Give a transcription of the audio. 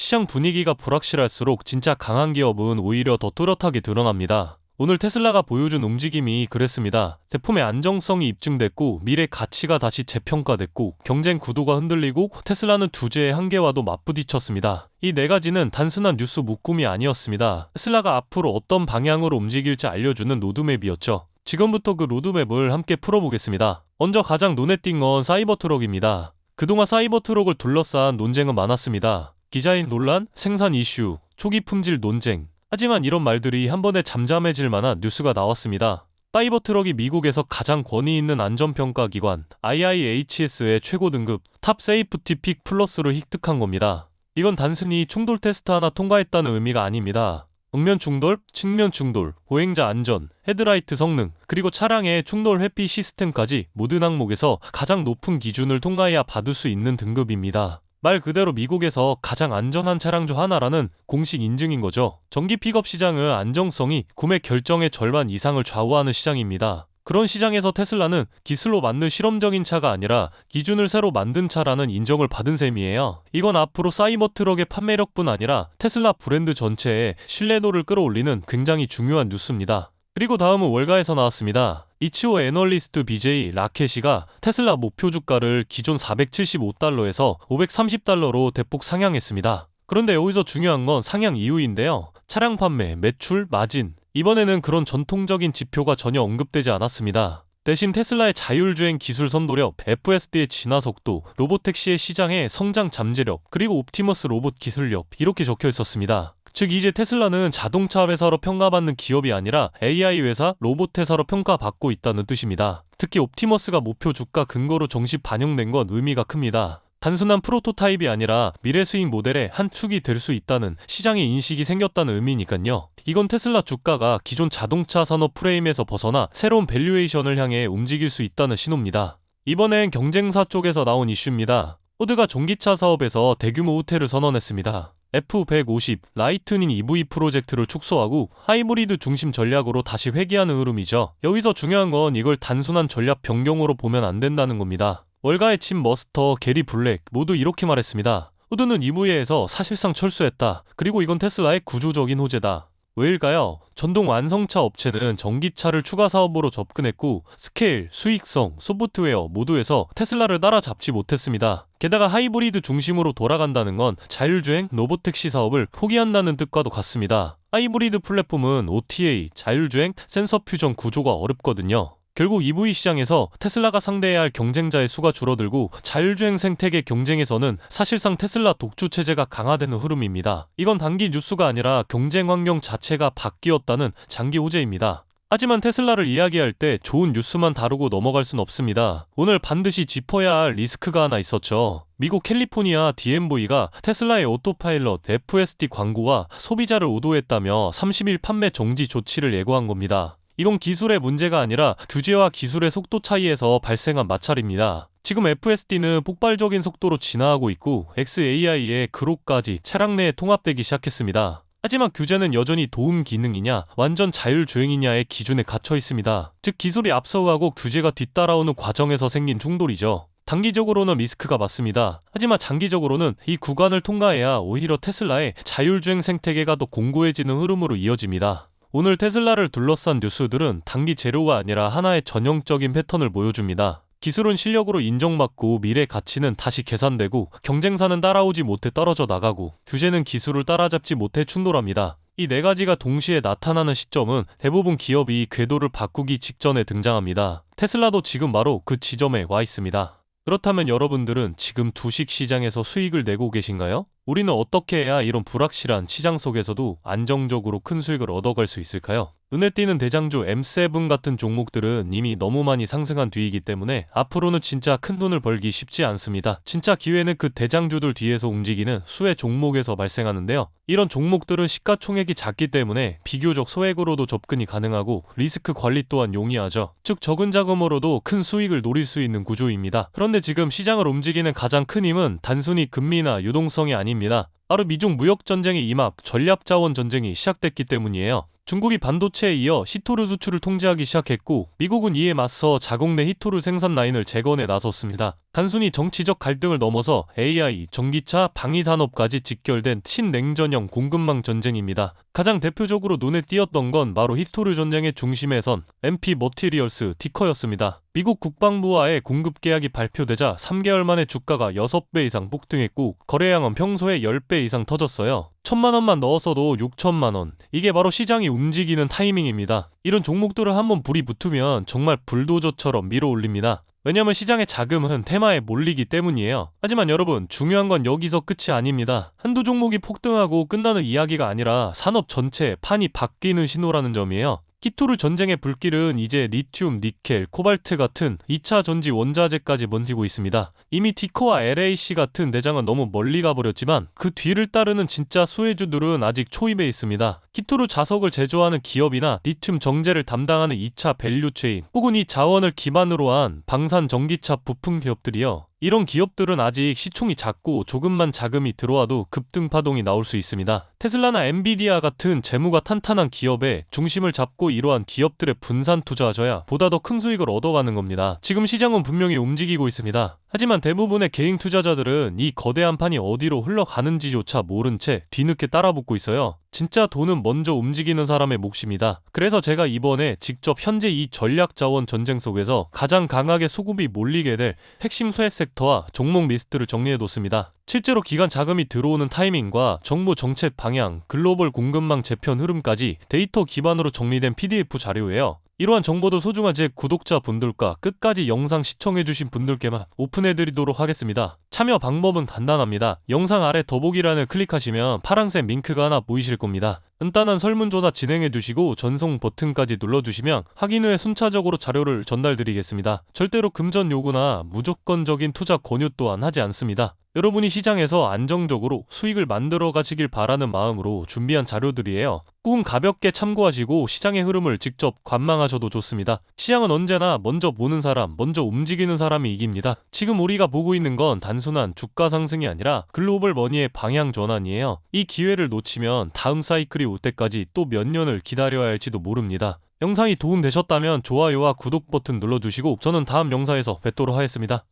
시장 분위기가 불확실할수록 진짜 강한 기업은 오히려 더 뚜렷하게 드러납니다. 오늘 테슬라가 보여준 움직임이 그랬습니다. 제품의 안정성이 입증됐고 미래 가치가 다시 재평가됐고 경쟁 구도가 흔들리고 테슬라는 주제의 한계와도 맞부딪혔습니다. 이 네 가지는 단순한 뉴스 묶음이 아니었습니다. 테슬라가 앞으로 어떤 방향으로 움직일지 알려주는 로드맵이었죠. 지금부터 그 로드맵을 함께 풀어보겠습니다. 먼저 가장 눈에 띈 건 사이버트럭입니다. 그동안 사이버트럭을 둘러싼 논쟁은 많았습니다. 디자인 논란, 생산 이슈, 초기 품질 논쟁. 하지만 이런 말들이 한 번에 잠잠해질 만한 뉴스가 나왔습니다. 사이버트럭이 미국에서 가장 권위 있는 안전평가 기관 IIHS의 최고 등급 탑 세이프티 픽 플러스를 획득한 겁니다. 이건 단순히 충돌 테스트 하나 통과했다는 의미가 아닙니다. 정면 충돌, 측면 충돌, 보행자 안전, 헤드라이트 성능, 그리고 차량의 충돌 회피 시스템까지 모든 항목에서 가장 높은 기준을 통과해야 받을 수 있는 등급입니다. 말 그대로 미국에서 가장 안전한 차량 중 하나라는 공식 인증인 거죠. 전기 픽업 시장은 안정성이 구매 결정의 절반 이상을 좌우하는 시장입니다. 그런 시장에서 테슬라는 기술로 만든 실험적인 차가 아니라 기준을 새로 만든 차라는 인정을 받은 셈이에요. 이건 앞으로 사이버트럭의 판매력뿐 아니라 테슬라 브랜드 전체에 신뢰도를 끌어올리는 굉장히 중요한 뉴스입니다. 그리고 다음은 월가에서 나왔습니다. 이치오 애널리스트 BJ 라켓이가 테슬라 목표 주가를 기존 475달러에서 530달러로 대폭 상향했습니다. 그런데 여기서 중요한 건 상향 이유인데요. 차량 판매, 매출, 마진. 이번에는 그런 전통적인 지표가 전혀 언급되지 않았습니다. 대신 테슬라의 자율주행 기술 선도력, FSD의 진화 속도, 로보택시의 시장의 성장 잠재력, 그리고 옵티머스 로봇 기술력 이렇게 적혀 있었습니다. 즉 이제 테슬라는 자동차 회사로 평가받는 기업이 아니라 AI 회사, 로봇 회사로 평가받고 있다는 뜻입니다. 특히 옵티머스가 목표 주가 근거로 정식 반영된 건 의미가 큽니다. 단순한 프로토타입이 아니라 미래 수익 모델의 한 축이 될 수 있다는 시장의 인식이 생겼다는 의미니까요. 이건 테슬라 주가가 기존 자동차 산업 프레임에서 벗어나 새로운 밸류에이션을 향해 움직일 수 있다는 신호입니다. 이번엔 경쟁사 쪽에서 나온 이슈입니다. 포드가 전기차 사업에서 대규모 후퇴를 선언했습니다. F150 라이트닝 EV 프로젝트를 축소하고 하이브리드 중심 전략으로 다시 회귀하는 흐름이죠. 여기서 중요한 건 이걸 단순한 전략 변경으로 보면 안 된다는 겁니다. 월가의 칩 머스터, 게리 블랙 모두 이렇게 말했습니다. 포드는 EV에서 사실상 철수했다. 그리고 이건 테슬라의 구조적인 호재다. 왜일까요? 전동 완성차 업체는 전기차를 추가 사업으로 접근했고 스케일, 수익성, 소프트웨어 모두에서 테슬라를 따라잡지 못했습니다. 게다가 하이브리드 중심으로 돌아간다는 건 자율주행, 로보택시 사업을 포기한다는 뜻과도 같습니다. 하이브리드 플랫폼은 OTA, 자율주행, 센서 퓨전 구조가 어렵거든요. 결국 EV 시장에서 테슬라가 상대해야 할 경쟁자의 수가 줄어들고 자율주행 생태계 경쟁에서는 사실상 테슬라 독주 체제가 강화되는 흐름입니다. 이건 단기 뉴스가 아니라 경쟁 환경 자체가 바뀌었다는 장기 호재입니다. 하지만 테슬라를 이야기할 때 좋은 뉴스만 다루고 넘어갈 순 없습니다. 오늘 반드시 짚어야 할 리스크가 하나 있었죠. 미국 캘리포니아 DMV가 테슬라의 오토파일럿 FSD 광고와 소비자를 오도했다며 30일 판매 정지 조치를 예고한 겁니다. 이건 기술의 문제가 아니라 규제와 기술의 속도 차이에서 발생한 마찰입니다. 지금 FSD는 폭발적인 속도로 진화하고 있고 XAI의 그룹까지 차량 내에 통합되기 시작했습니다. 하지만 규제는 여전히 도움 기능이냐 완전 자율주행이냐의 기준에 갇혀 있습니다. 즉 기술이 앞서가고 규제가 뒤따라오는 과정에서 생긴 충돌이죠. 단기적으로는 리스크가 맞습니다. 하지만 장기적으로는 이 구간을 통과해야 오히려 테슬라의 자율주행 생태계가 더 공고해지는 흐름으로 이어집니다. 오늘 테슬라를 둘러싼 뉴스들은 단기 재료가 아니라 하나의 전형적인 패턴을 보여줍니다. 기술은 실력으로 인정받고 미래 가치는 다시 계산되고 경쟁사는 따라오지 못해 떨어져 나가고 규제는 기술을 따라잡지 못해 충돌합니다. 이 네 가지가 동시에 나타나는 시점은 대부분 기업이 궤도를 바꾸기 직전에 등장합니다. 테슬라도 지금 바로 그 지점에 와 있습니다. 그렇다면 여러분들은 지금 주식 시장에서 수익을 내고 계신가요? 우리는 어떻게 해야 이런 불확실한 시장 속에서도 안정적으로 큰 수익을 얻어갈 수 있을까요? 눈에 띄는 대장주 M7 같은 종목들은 이미 너무 많이 상승한 뒤이기 때문에 앞으로는 진짜 큰 돈을 벌기 쉽지 않습니다. 진짜 기회는 그 대장주들 뒤에서 움직이는 수혜 종목에서 발생하는데요. 이런 종목들은 시가총액이 작기 때문에 비교적 소액으로도 접근이 가능하고 리스크 관리 또한 용이하죠. 즉 적은 자금으로도 큰 수익을 노릴 수 있는 구조입니다. 그런데 지금 시장을 움직이는 가장 큰 힘은 단순히 금리나 유동성이 아닙니다. 바로 미중 무역전쟁의 임합, 전략자원 전쟁이 시작됐기 때문이에요. 중국이 반도체에 이어 히토르 수출을 통제하기 시작했고 미국은 이에 맞서 자국 내 히토르 생산 라인을 재건해 나섰습니다. 단순히 정치적 갈등을 넘어서 AI, 전기차, 방위산업까지 직결된 신냉전형 공급망 전쟁입니다. 가장 대표적으로 눈에 띄었던 건 바로 히토르 전쟁의 중심에 선 MP 머티리얼스 티커였습니다. 미국 국방부와의 공급 계약이 발표되자 3개월 만에 주가가 6배 이상 폭등했고 거래량은 평소에 10배 이상 터졌어요. 1,000만원만 넣었어도 6천만원. 이게 바로 시장이 움직이는 타이밍입니다. 이런 종목들을 한번 불이 붙으면 정말 불도저처럼 밀어올립니다. 왜냐면 시장의 자금은 테마에 몰리기 때문이에요. 하지만 여러분, 중요한 건 여기서 끝이 아닙니다. 한두 종목이 폭등하고 끝나는 이야기가 아니라 산업 전체의 판이 바뀌는 신호라는 점이에요. 히토르 전쟁의 불길은 이제 리튬, 니켈, 코발트 같은 2차 전지 원자재까지 번지고 있습니다. 이미 티커와 LAC 같은 대장은 너무 멀리 가버렸지만 그 뒤를 따르는 진짜 수혜주들은 아직 초입에 있습니다. 히토르 자석을 제조하는 기업이나 리튬 정제를 담당하는 2차 밸류체인 혹은 이 자원을 기반으로 한 방산 전기차 부품 기업들이요. 이런 기업들은 아직 시총이 작고 조금만 자금이 들어와도 급등 파동이 나올 수 있습니다. 테슬라나 엔비디아 같은 재무가 탄탄한 기업에 중심을 잡고 이러한 기업들의 분산 투자하셔야 보다 더 큰 수익을 얻어가는 겁니다. 지금 시장은 분명히 움직이고 있습니다. 하지만 대부분의 개인 투자자들은 이 거대한 판이 어디로 흘러가는지조차 모른 채 뒤늦게 따라붙고 있어요. 진짜 돈은 먼저 움직이는 사람의 몫입니다. 그래서 제가 이번에 직접 현재 이 전략자원 전쟁 속에서 가장 강하게 수급이 몰리게 될 핵심 수혜 섹터와 종목 리스트를 정리해뒀습니다. 실제로 기관 자금이 들어오는 타이밍과 정부 정책 방향, 글로벌 공급망 재편 흐름까지 데이터 기반으로 정리된 PDF 자료예요. 이러한 정보도 소중한 제 구독자분들과 끝까지 영상 시청해주신 분들께만 오픈해드리도록 하겠습니다. 참여 방법은 간단합니다. 영상 아래 더보기란을 클릭하시면 파란색 링크가 하나 보이실 겁니다. 간단한 설문조사 진행해두시고 전송 버튼까지 눌러주시면 확인 후에 순차적으로 자료를 전달드리겠습니다. 절대로 금전 요구나 무조건적인 투자 권유 또한 하지 않습니다. 여러분이 시장에서 안정적으로 수익을 만들어 가시길 바라는 마음으로 준비한 자료들이에요. 꾹 가볍게 참고하시고 시장의 흐름을 직접 관망하셔도 좋습니다. 시장은 언제나 먼저 보는 사람, 먼저 움직이는 사람이 이깁니다. 지금 우리가 보고 있는 건 단순한 주가 상승이 아니라 글로벌 머니의 방향 전환이에요. 이 기회를 놓치면 다음 사이클이 올 때까지 또 몇 년을 기다려야 할지도 모릅니다. 영상이 도움되셨다면 좋아요와 구독 버튼 눌러주시고 저는 다음 영상에서 뵙도록 하겠습니다.